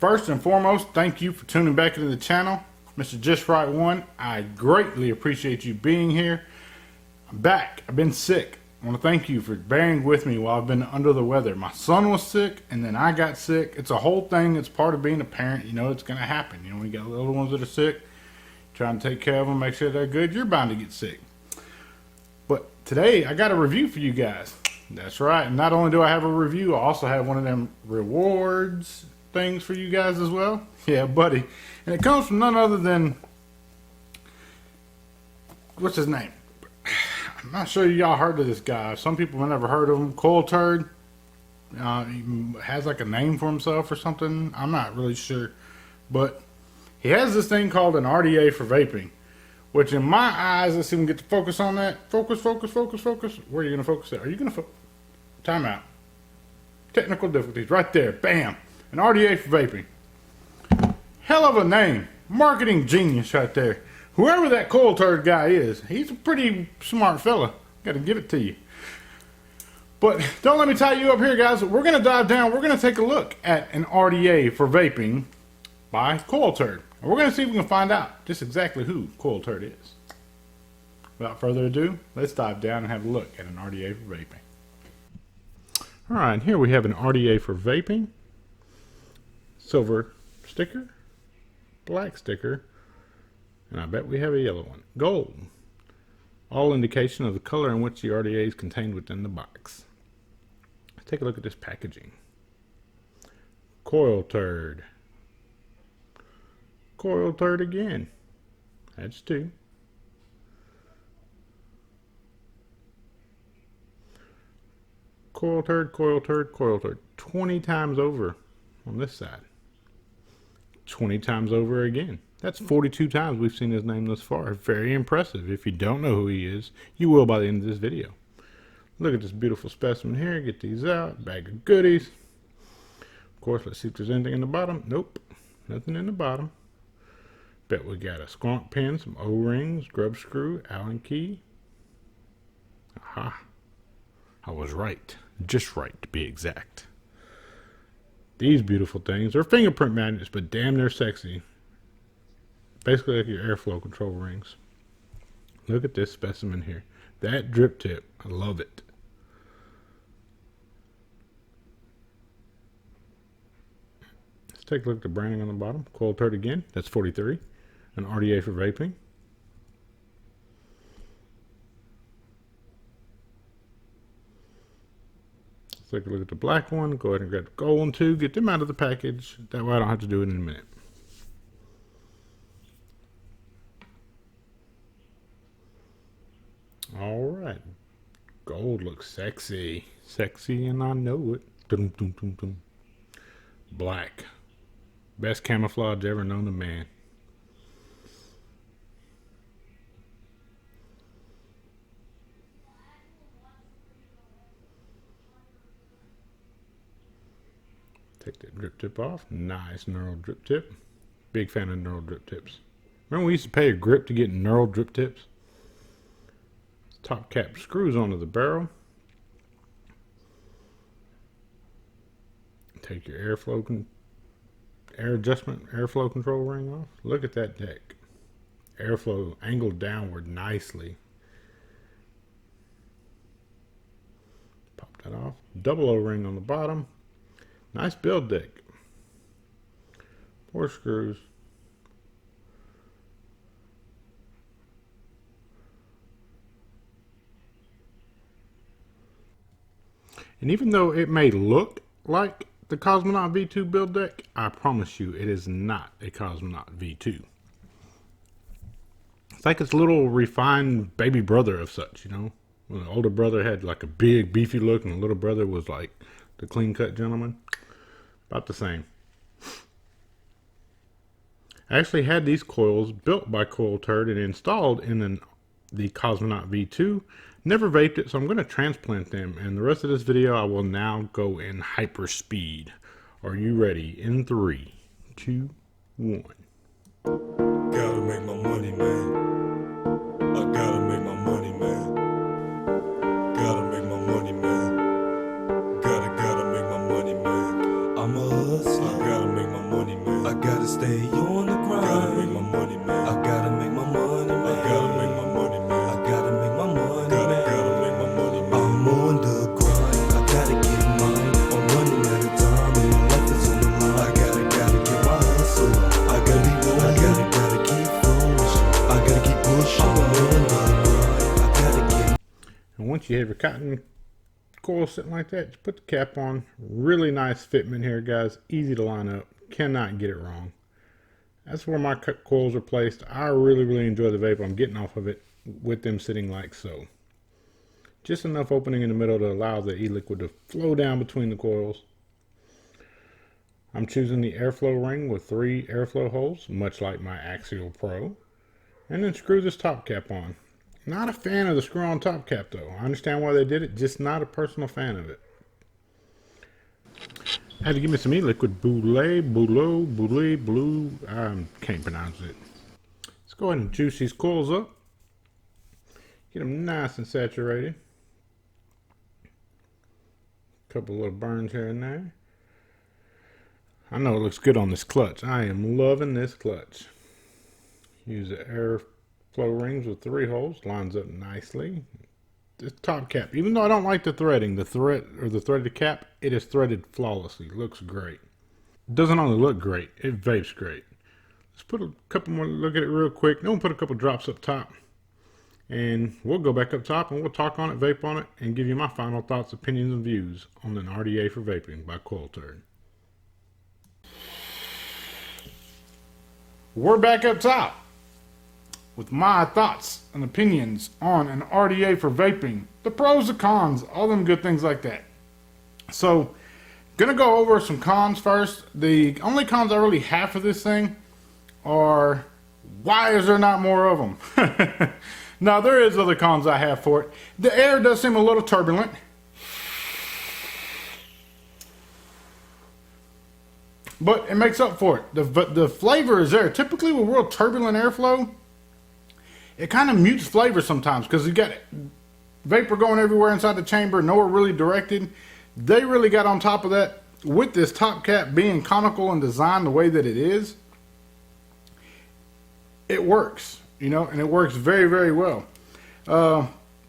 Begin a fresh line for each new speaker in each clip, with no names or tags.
First and foremost, thank you for tuning back into the channel. Mr. Just Right 1, I greatly appreciate you being here. I'm back. I've been sick. I want to thank you for bearing with me while I've been under the weather. My son was sick, and then I got sick. It's a whole thing. It's part of being a parent. You know it's going to happen. You know, when you got little ones that are sick, trying to take care of them, make sure they're good, you're bound to get sick. But today, I got a review for you guys. That's right. And not only do I have a review, I also have one of them rewards things for you guys as well. Yeah, buddy. And it comes from none other than, what's his name? I'm not sure y'all heard of this guy. Some people have never heard of him. Coilturd. He has like a name for himself or something. I'm not really sure. But he has this thing called an RDA for vaping. Which in my eyes, let's see if we can get to focus on that. Focus. Where are you going to focus at? Are you going to focus? Time out. Technical difficulties. Right there. Bam. An RDA for vaping. Hell of a name. Marketing genius right there. Whoever that coilturd guy is, he's a pretty smart fella. Got to give it to you. But don't let me tie you up here, guys. We're going to dive down. We're going to take a look at an RDA for vaping by coilturd. And we're going to see if we can find out just exactly who coilturd is. Without further ado, let's dive down and have a look at an RDA for vaping. Alright, here we have an RDA for vaping. Silver sticker. Black sticker. And I bet we have a yellow one. Gold. All indication of the color in which the RDA is contained within the box. Let's take a look at this packaging. Coilturd. Coilturd again. That's two. Coilturd. 20 times over on this side. 20 times over again. That's 42 times we've seen his name thus far. Very impressive. If you don't know who he is, you will by the end of this video. Look at this beautiful specimen here. Get these out. Bag of goodies. Of course, let's see if there's anything in the bottom. Nope. Nothing in the bottom. Bet we got a squonk pin, some O-rings, grub screw, Allen key. Aha. I was right. Just right, to be exact. These beautiful things. They're fingerprint magnets, but damn, they're sexy. Basically like your airflow control rings. Look at this specimen here. That drip tip. I love it. Let's take a look at the branding on the bottom. Coilturd again. That's 43. An RDA for vaping. Let's take a look at the black one. Go ahead and grab the gold one too. Get them out of the package. That way I don't have to do it in a minute. Alright. Gold looks sexy. Sexy and I know it. Dum, dum, dum, dum. Black. Best camouflage ever known to man. Take that drip tip off. Nice knurled drip tip. Big fan of knurled drip tips. Remember we used to pay a grip to get knurled drip tips? Top cap screws onto the barrel. Take your airflow control ring off. Look at that deck. Airflow angled downward nicely. Pop that off. Double O-ring on the bottom. Nice build deck. 4 screws. And even though it may look like the Cosmonaut V2 build deck, I promise you it is not a Cosmonaut V2. It's like its little refined baby brother of such, you know. When the older brother had like a big beefy look and the little brother was like the clean cut gentleman. About the same. I actually had these coils built by Coilturd and installed in the Cosmonaut V2. Never vaped it, so I'm going to transplant them. And the rest of this video, I will now go in hyper speed. Are you ready? In 3, 2, 1.
Gotta make my money, man. I gotta make my money, man. Gotta make my money, man. Gotta make my money, man. I'm a hustler. I gotta make my money,
And once you have your cotton coil sitting like that, just put the cap on. Really nice fitment here, guys. Easy to line up. Cannot get it wrong. That's where my coils are placed. I really enjoy the vapor I'm getting off of it with them sitting like so. Just enough opening in the middle to allow the e-liquid to flow down between the coils. I'm choosing the airflow ring with 3 airflow holes, much like my Axial Pro. And then screw this top cap on. Not a fan of the screw-on top cap though. I understand why they did it, just not a personal fan of it. I had to give me some e-liquid. Blue. I can't pronounce it. Let's go ahead and juice these coils up. Get them nice and saturated. Couple little burns here and there. I know it looks good on this clutch. I am loving this clutch. Use the airflow rings with 3 holes. Lines up nicely. This top cap, even though I don't like the threading, the threaded cap, it is threaded flawlessly. Looks great. It doesn't only look great, it vapes great. Let's put a couple more, look at it real quick. Then we'll put a couple drops up top. And we'll go back up top and we'll talk on it, vape on it, and give you my final thoughts, opinions, and views on an RDA for vaping by Coilturd. We're back up top with my thoughts and opinions on an RDA for vaping, the pros, the cons, all them good things like that. So, gonna go over some cons first. The only cons I really have for this thing are, why is there not more of them? Now, there is other cons I have for it. The air does seem a little turbulent. But it makes up for it. The flavor is there. Typically with real turbulent airflow, it kind of mutes flavor sometimes because you got vapor going everywhere inside the chamber, nowhere really directed. They really got on top of that with this top cap being conical and designed the way that it is. It works. You know, and it works very well.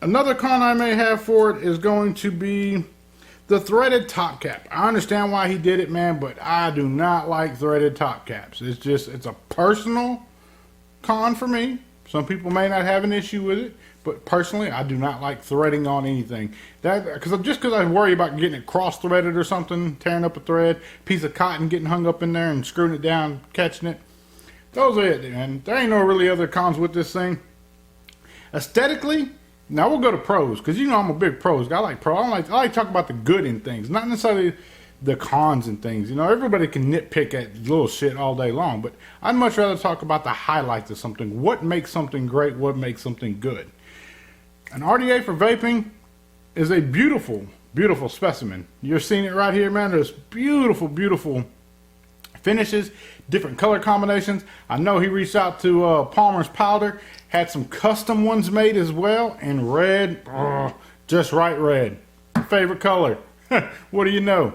Another con I may have for it is going to be the threaded top cap. I understand why he did it, man, but I do not like threaded top caps. It's a personal con for me. Some people may not have an issue with it, but personally, I do not like threading on anything. Because I worry about getting it cross-threaded or something, tearing up a thread, piece of cotton getting hung up in there and screwing it down, catching it. Those are it, man. There ain't no really other cons with this thing. Aesthetically, now we'll go to pros, because you know I'm a big pros guy. I like pros. I like to talk about the good in things, not necessarily the cons and things. You know, everybody can nitpick at little shit all day long, but I'd much rather talk about the highlights of something. What makes something great? What makes something good? An RDA for vaping is a beautiful specimen. You're seeing it right here, man. There's beautiful finishes, different color combinations. I know he reached out to Palmer's Powder, had some custom ones made as well, in red, just right red. Favorite color. What do you know?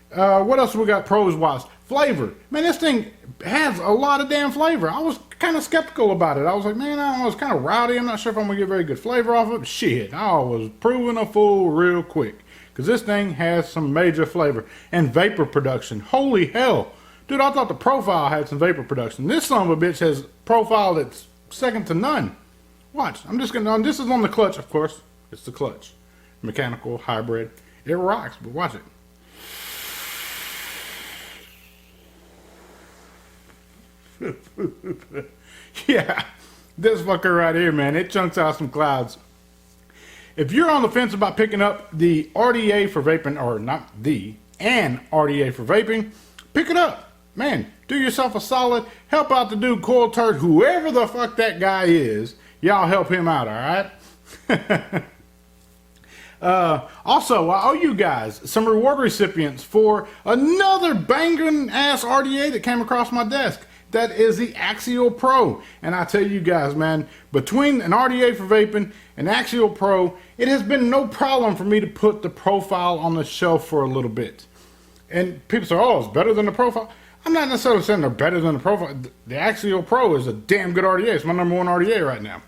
What else we got pros wise? Flavor. Man, this thing has a lot of damn flavor. I was kind of skeptical about it. I was like, man, I don't know, it's kind of rowdy. I'm not sure if I'm going to get very good flavor off of it. Shit, I was proving a fool real quick. Because this thing has some major flavor. And vapor production. Holy hell. Dude, I thought the profile had some vapor production. This son of a bitch has profile that's second to none. Watch. I'm just gonna. This is on the clutch, of course. It's the clutch. Mechanical, hybrid. It rocks, but watch it. Yeah. This fucker right here, man. It chunks out some clouds. If you're on the fence about picking up the RDA for vaping, or not an RDA for vaping, pick it up. Man, do yourself a solid. Help out the dude Coilturd, whoever the fuck that guy is. Y'all help him out, all right? Also, I owe you guys some reward recipients for another banging ass RDA that came across my desk. That is the Axial Pro. And I tell you guys, man, between an RDA for vaping and Axial Pro, it has been no problem for me to put the profile on the shelf for a little bit. And people say, oh, it's better than the profile. I'm not necessarily saying they're better than the profile. The Axial Pro is a damn good RDA. It's my #1 RDA right now.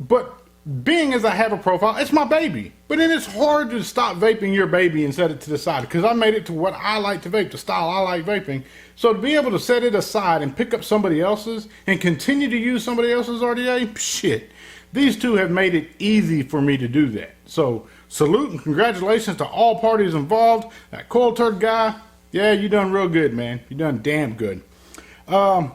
But being as I have a profile, it's my baby. But then it's hard to stop vaping your baby and set it to the side, because I made it to what I like to vape, the style I like vaping. So to be able to set it aside and pick up somebody else's and continue to use somebody else's RDA, shit, These two have made it easy for me to do that. So salute and congratulations to all parties involved. That coilturd guy, yeah, you done real good, man. You done damn good. The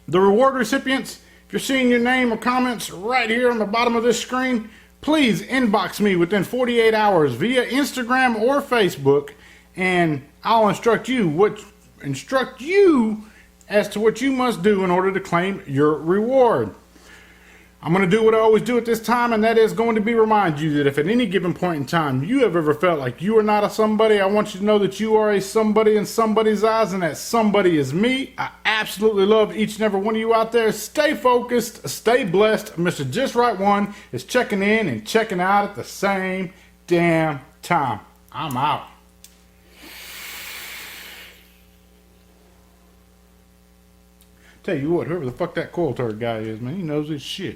reward recipients, if you're seeing your name or comments right here on the bottom of this screen, please inbox me within 48 hours via Instagram or Facebook, and I'll instruct you as to what you must do in order to claim your reward. I'm going to do what I always do at this time, and that is going to be remind you that if at any given point in time you have ever felt like you are not a somebody, I want you to know that you are a somebody in somebody's eyes, and that somebody is me. I absolutely love each and every one of you out there. Stay focused, stay blessed. Mr. Just Right One is checking in and checking out at the same damn time. I'm out. Tell you what, whoever the fuck that coilturd guy is, man, he knows his shit.